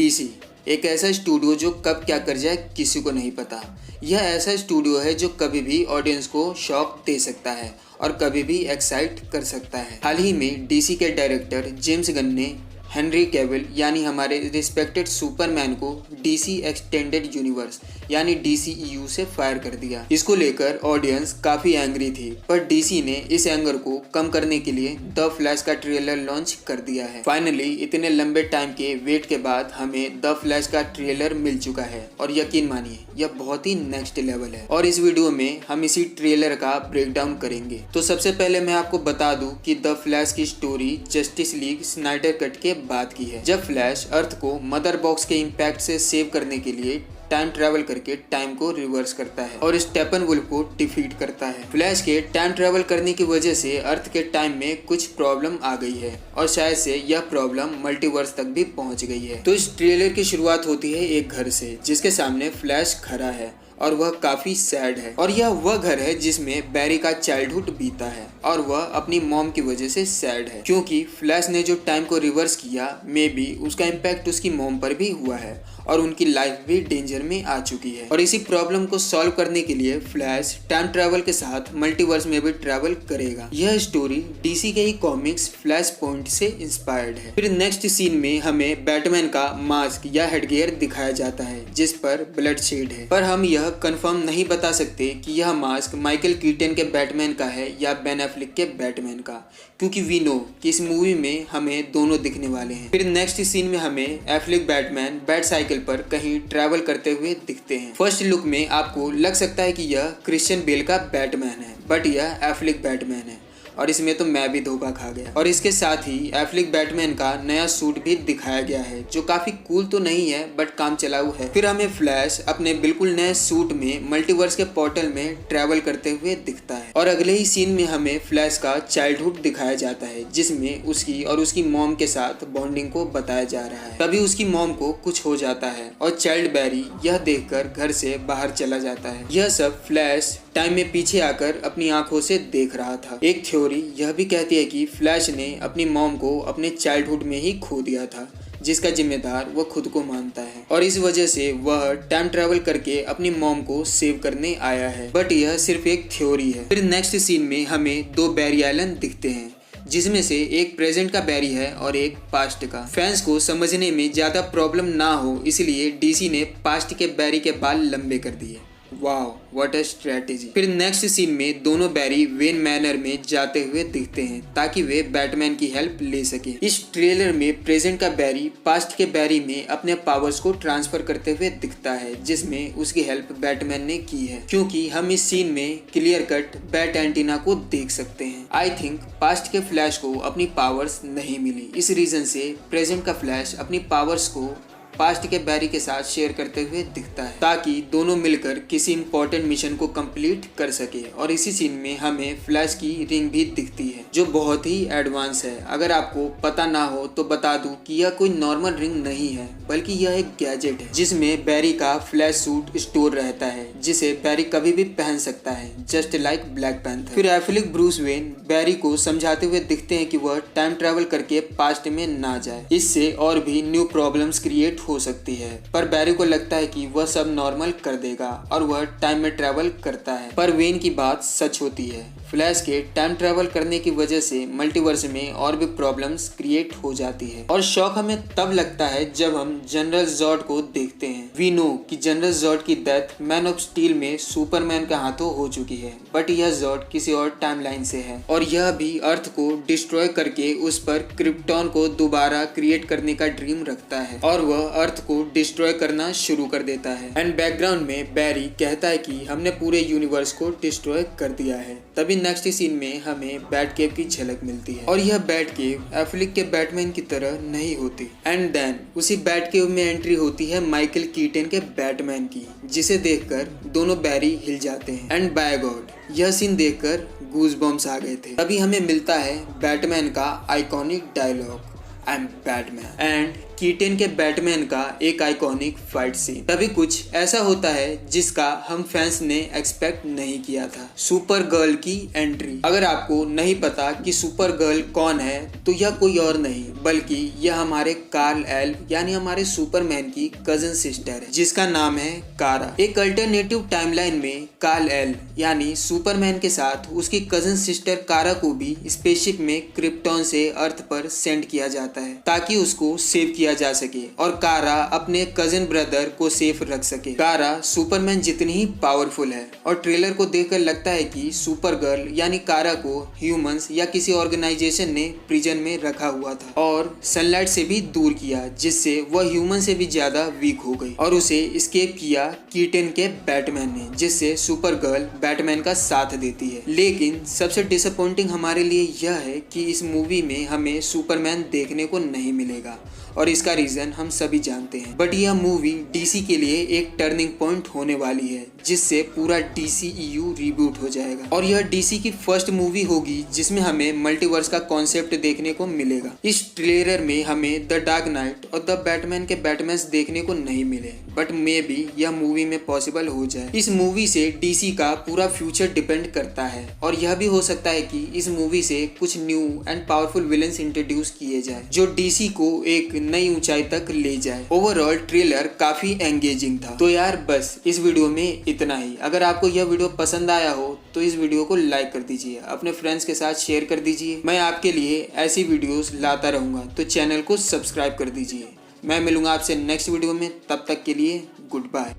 DC एक ऐसा studio जो कब क्या कर जाए किसी को नहीं पता। यह ऐसा स्टूडियो है जो कभी भी ऑडियंस को शॉक दे सकता है और कभी भी एक्साइट कर सकता है। हाल ही में डीसी के डायरेक्टर जेम्स गन ने हेनरी कैविल यानी हमारे रिस्पेक्टेड सुपरमैन को डीसी एक्सटेंडेड यूनिवर्स यानी DCEU से फायर कर दिया। इसको लेकर ऑडियंस काफी एंग्री थी, पर डीसी ने इस एंगर को कम करने के लिए द फ्लैश का ट्रेलर लॉन्च कर दिया है। फाइनली इतने लंबे टाइम के वेट के बाद हमें द फ्लैश का ट्रेलर मिल चुका है और यकीन मानिए यह बहुत ही नेक्स्ट लेवल है और इस वीडियो में हम इसी ट्रेलर का ब्रेकडाउन करेंगे। तो सबसे पहले मैं आपको बता दूं कि द फ्लैश की story justice league Snyder cut के बाद की है, जब फ्लैश अर्थ को मदर बॉक्स के इम्पैक्ट से सेव करने के लिए टाइम ट्रैवल करके टाइम को रिवर्स करता है और स्टेपनवुल्फ को डिफीट करता है। फ्लैश के टाइम ट्रैवल करने की वजह से अर्थ के टाइम में कुछ प्रॉब्लम आ गई है और शायद से यह प्रॉब्लम मल्टीवर्स तक भी पहुंच गई है। तो इस ट्रेलर की शुरुआत होती है एक घर से जिसके सामने फ्लैश खड़ा है और वह काफी सैड है और यह वह घर है जिसमें बैरी का चाइल्डहुड बीता है और वह अपनी मॉम की वजह से सैड है क्योंकि फ्लैश ने जो टाइम को रिवर्स किया मे बी उसका इम्पैक्ट उसकी मॉम पर भी हुआ है और उनकी लाइफ भी डेंजर में आ चुकी है और इसी प्रॉब्लम को सॉल्व करने के लिए फ्लैश टाइम ट्रैवल के साथ मल्टीवर्स में भी ट्रैवल करेगा। यह स्टोरी डीसी के ही कॉमिक्स फ्लैश पॉइंट से इंस्पायर्ड है। फिर नेक्स्ट सीन में हमें बैटमैन का मास्क या हेडगियर दिखाया जाता है जिस पर ब्लड शेड है, पर हम यह कंफर्म नहीं बता सकते कि यह मास्क माइकल कीटन के बैटमैन का है या बेन एफ्लेक के बैटमैन का, क्योंकि वी नो कि इस मूवी में हमें दोनों दिखने वाले हैं। फिर नेक्स्ट सीन में हमें एफ्लेक बैटमैन बैट साइकिल पर कहीं ट्रैवल करते हुए दिखते हैं। फर्स्ट लुक में आपको लग सकता है कि यह क्रिश्चियन बेल का बैटमैन है, बट यह एफ्लेक बैटमैन है और इसमें तो मैं भी धोखा खा गया। और इसके साथ ही एफ्लेक बैटमैन का नया सूट भी दिखाया गया है जो काफी कूल तो नहीं है बट काम चलाऊ है। फिर हमें फ्लैश अपने बिल्कुल नए सूट में मल्टीवर्स के पोर्टल में ट्रैवल करते हुए दिखता है और अगले ही सीन में हमें फ्लैश का चाइल्डहुड दिखाया जाता है जिसमें उसकी और उसकी मॉम के साथ बॉन्डिंग को बताया जा रहा है। तभी उसकी मॉम को कुछ हो जाता है और चाइल्ड बैरी यह देखकर घर से बाहर चला जाता है। यह सब फ्लैश टाइम में पीछे आकर अपनी आंखों से देख रहा था। एक थ्योरी यह भी कहती है कि फ्लैश ने अपनी मॉम को अपने चाइल्डहुड में ही खो दिया था जिसका जिम्मेदार वह खुद को मानता है और इस वजह से वह टाइम ट्रैवल करके अपनी मॉम को सेव करने आया है, बट यह सिर्फ एक थ्योरी है। फिर नेक्स्ट सीन में हमें दो बैरी आइलैंड दिखते हैं जिसमें से एक प्रेजेंट का बैरी है और एक पास्ट का। फैंस को समझने में ज्यादा प्रॉब्लम ना हो इसलिए डीसी ने पास्ट के बैरी के बाल लंबे कर दिए। Wow what a strategy. फिर नेक्स्ट सीन में दोनों बैरी वेन मैनर में जाते हुए दिखते हैं ताकि वे बैटमैन की हेल्प ले सके। इस ट्रेलर में प्रेजेंट का बैरी पास्ट के बैरी में अपने पावर्स को ट्रांसफर करते हुए दिखता है जिसमें उसकी हेल्प बैटमैन ने की है, क्योंकि हम इस सीन में क्लियर कट बैट एंटीना को देख सकते हैं। आई थिंक पास्ट के फ्लैश को अपनी पावर्स नहीं मिली, इस रीजन से प्रेजेंट का फ्लैश अपनी पावर्स को पास्ट के बैरी के साथ शेयर करते हुए दिखता है ताकि दोनों मिलकर किसी इंपॉर्टेंट मिशन को कंप्लीट कर सके। और इसी सीन में हमें फ्लैश की रिंग भी दिखती है जो बहुत ही एडवांस है। अगर आपको पता ना हो तो बता दूं कि यह कोई नॉर्मल रिंग नहीं है बल्कि यह एक गैजेट है जिसमें बैरी का फ्लैश सूट स्टोर रहता है जिसे बैरी कभी भी पहन सकता है, जस्ट लाइक ब्लैक पैंथर। फिर एफ्लेक ब्रूस वेन बैरी को समझाते हुए दिखते हैं कि वह टाइम ट्रैवल करके पास्ट में ना जाए, इससे और भी न्यू प्रॉब्लम्स क्रिएट हो सकती है। पर बैरी को लगता है कि वह सब नॉर्मल कर देगा और वह टाइम में ट्रैवल करता है, पर वेन की बात सच होती है। फ्लैश के टाइम ट्रैवल करने की वजह से मल्टीवर्स में और भी प्रॉब्लम्स क्रिएट हो जाती है और शॉक हमें तब लगता है जब हम जनरल जॉर्ड को देखते हैं। वी नो कि जनरल जॉर्ड की डेथ मैन ऑफ स्टील में सुपरमैन के हाथों हो चुकी है, बट यह जॉर्ड किसी और टाइमलाइन से है और यह भी अर्थ को डिस्ट्रॉय करके उस पर क्रिप्टॉन को दोबारा क्रिएट करने का ड्रीम रखता है और वह अर्थ को डिस्ट्रॉय करना शुरू कर देता है। एंड बैकग्राउंड में बैरी कहता है कि हमने पूरे यूनिवर्स को डिस्ट्रॉय कर दिया है। तभी नेक्स्ट सीन में हमें बैटकेव की झलक मिलती है और यह बैटकेव एफ्लेक के बैटमैन की तरह नहीं होती। एंड देन उसी बैटकेव में एंट्री होती है माइकल कीटन के बैटमैन की, जिसे देखकर दोनों बैरी हिल जाते हैं। एंड बाय गॉड यह सीन देखकर गूज़बम्स आ गए थे। तभी हमें मिलता है बैटमैन का iconic dialogue, I am Batman. And Keaton के बैटमैन का एक आइकॉनिक फाइट सीन। तभी कुछ ऐसा होता है जिसका हम फैंस ने एक्सपेक्ट नहीं किया था, सुपर गर्ल की एंट्री। अगर आपको नहीं पता कि सुपर गर्ल कौन है तो यह कोई और नहीं बल्कि यह हमारे कार्ल एल यानी हमारे सुपरमैन की कजन सिस्टर है, जिसका नाम है कारा। एक अल्टरनेटिव टाइमलाइन में कार्ल एल यानी सुपरमैन के साथ उसकी कजन सिस्टर कारा को भी स्पेसशिप में क्रिप्टॉन से अर्थ पर सेंड किया जाता है ताकि उसको सेव किया जा सके और कारा अपने कजन ब्रदर को सेफ रख सके। कारा सुपरमैन जितनी ही पावरफुल है और ट्रेलर को देखकर लगता है कि सुपर गर्ल यानी कारा को ह्यूमंस या किसी ऑर्गेनाइजेशन ने प्रिजन में रखा हुआ था और सनलाइट से भी दूर किया, जिससे वह ह्यूमन से भी ज्यादा वीक हो गई और उसे एस्केप किया कीटन के बैटमैन ने, जिससे सुपर गर्ल बैटमैन का साथ देती है। लेकिन सबसे डिसअपॉइंटिंग हमारे लिए यह है कि इस मूवी में हमें सुपरमैन देखने को नहीं मिलेगा और इसका रीजन हम सभी जानते हैं। बट यह मूवी डीसी के लिए एक टर्निंग पॉइंट होने वाली है, जिससे पूरा DCEU रिबूट हो जाएगा और यह डीसी की फर्स्ट मूवी होगी जिसमें हमें मल्टीवर्स का कॉन्सेप्ट देखने को मिलेगा। इस ट्रेलर में हमें द डार्क नाइट और द बैटमैन के बैटमैन्स देखने को नहीं मिले, बट मे बी यह मूवी में पॉसिबल हो जाए। इस मूवी से डीसी का पूरा फ्यूचर डिपेंड करता है और यह भी हो सकता है कि इस मूवी से कुछ new and powerful villains introduce किए जाए जो डीसी को एक नई ऊंचाई तक ले जाए। ओवरऑल ट्रेलर काफी एंगेजिंग था। तो यार बस इस वीडियो में इतना ही। अगर आपको यह वीडियो पसंद आया हो तो इस वीडियो को लाइक कर दीजिए, अपने फ्रेंड्स के साथ शेयर कर दीजिए। मैं आपके लिए ऐसी वीडियोस लाता रहूंगा, तो चैनल को सब्सक्राइब कर दीजिए। मैं मिलूंगा आपसे नेक्स्ट वीडियो में, तब तक के लिए गुड बाय।